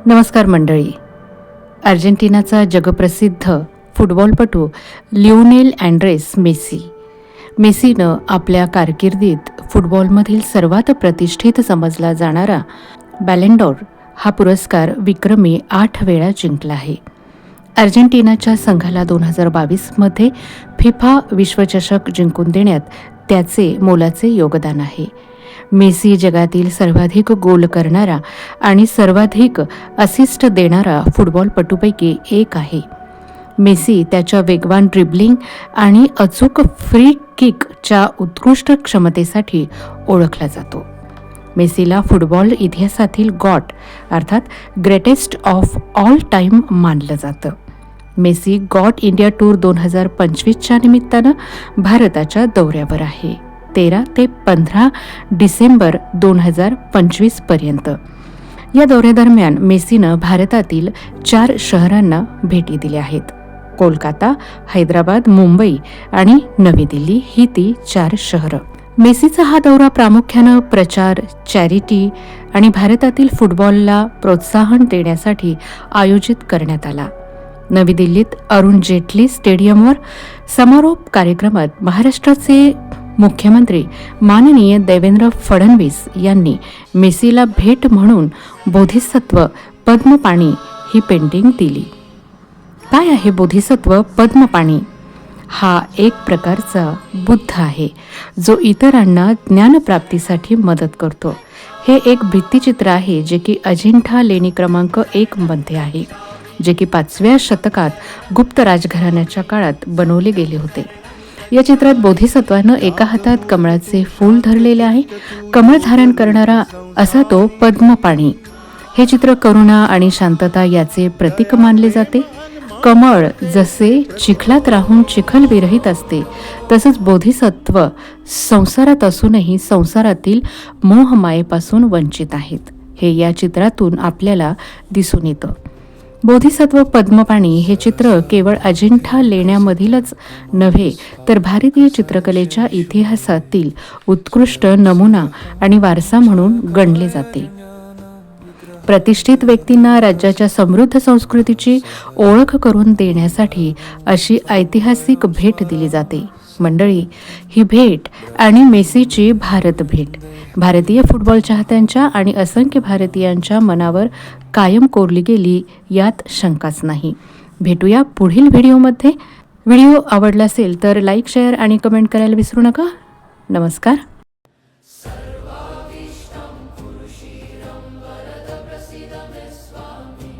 नमस्कार मंडळी. अर्जेंटिनाचा जगप्रसिद्ध फुटबॉलपटू लिओनेल अँड्रेस मेसीनं आपल्या कारकिर्दीत फुटबॉलमधील सर्वात प्रतिष्ठित समजला जाणारा बॅलन डॉर हा पुरस्कार विक्रमी 8 वेळा जिंकला आहे. अर्जेंटिनाच्या संघाला 2022मध्ये फिफा विश्वचषक जिंकून देण्यात त्याचे मोलाचे योगदान आहे. मेसी जगातील सर्वाधिक गोल करणारा आणि सर्वाधिक असिस्ट देणारा फुटबॉलपटूपैकी एक आहे. मेसी त्याच्या वेगवान ड्रिबलिंग आणि अचूक फ्री किकच्या उत्कृष्ट क्षमतेसाठी ओळखला जातो. मेसीला फुटबॉल इतिहासातील गॉट अर्थात ग्रेटेस्ट ऑफ ऑल टाईम मानलं जातं. मेसी गॉट इंडिया टूर 2025च्या निमित्तानं भारताच्या दौऱ्यावर आहे. 13 ते 15 डिसेंबर 2025 पर्यंत. या दौऱ्यादरम्यान मेसीनं भारतातील 4 शहरांना भेटी दिल्या आहेत. कोलकाता, हैदराबाद, मुंबई आणि नवी दिल्ली ही ती 4 शहरं. मेसीचा हा दौरा प्रामुख्यानं प्रचार, चॅरिटी आणि भारतातील फुटबॉलला प्रोत्साहन देण्यासाठी आयोजित करण्यात आला. नवी दिल्लीत अरुण जेटली स्टेडियमवर समारोप कार्यक्रमात महाराष्ट्राचे मुख्यमंत्री माननीय देवेंद्र फडणवीस यांनी मेसीला भेट म्हणून बोधिसत्व पद्मपाणी ही पेंटिंग दिली. काय आहे बोधिसत्व पद्मपाणी? हा एक प्रकारचा बुद्ध आहे जो इतरांना ज्ञानप्राप्तीसाठी मदत करतो. हे एक भित्तिचित्र आहे जे की अजिंठा लेणी क्रमांक 1 मध्ये आहे, जे की 5व्या शतकात गुप्त राजघराण्याच्या काळात बनवले गेले होते. या चित्रात बोधिसत्वानं एका हातात कमळाचे फूल धरलेले आहे. कमळ धारण करणारा असा तो पद्मपाणी. हे चित्र करुणा आणि शांतता याचे प्रतीक मानले जाते. कमळ जसे चिखलात राहून चिखल विरहित असते, तसंच बोधिसत्व संसारात असूनही संसारातील मोहमायेपासून वंचित आहेत, हे या चित्रातून आपल्याला दिसून येतं. बोधिसत्व पद्मपाणी हे चित्र केवळ अजिंठा लेण्यामधीलच नव्हे तर भारतीय चित्रकलेच्या इतिहासातील उत्कृष्ट नमुना आणि वारसा म्हणून गणले जाते. प्रतिष्ठित व्यक्तींना राज्याच्या समृद्ध संस्कृतीची ओळख करून देण्यासाठी अशी ऐतिहासिक भेट दिली जाते. मंडळी, ही भेट आणि मेसीची भारत भेट भारतीय फुटबॉल चाहत्यांच्या आणि असंख्य भारतीयांच्या मनावर कायम कोरली गेली यात शंकाच नाही. भेटूया पुढील व्हिडिओमध्ये. व्हिडिओ आवडला असेल तर लाईक, शेअर आणि कमेंट करायला विसरू नका. नमस्कार. सर्वाभीष्टं पुरुषीरं वरद प्रसीद मे स्वामी.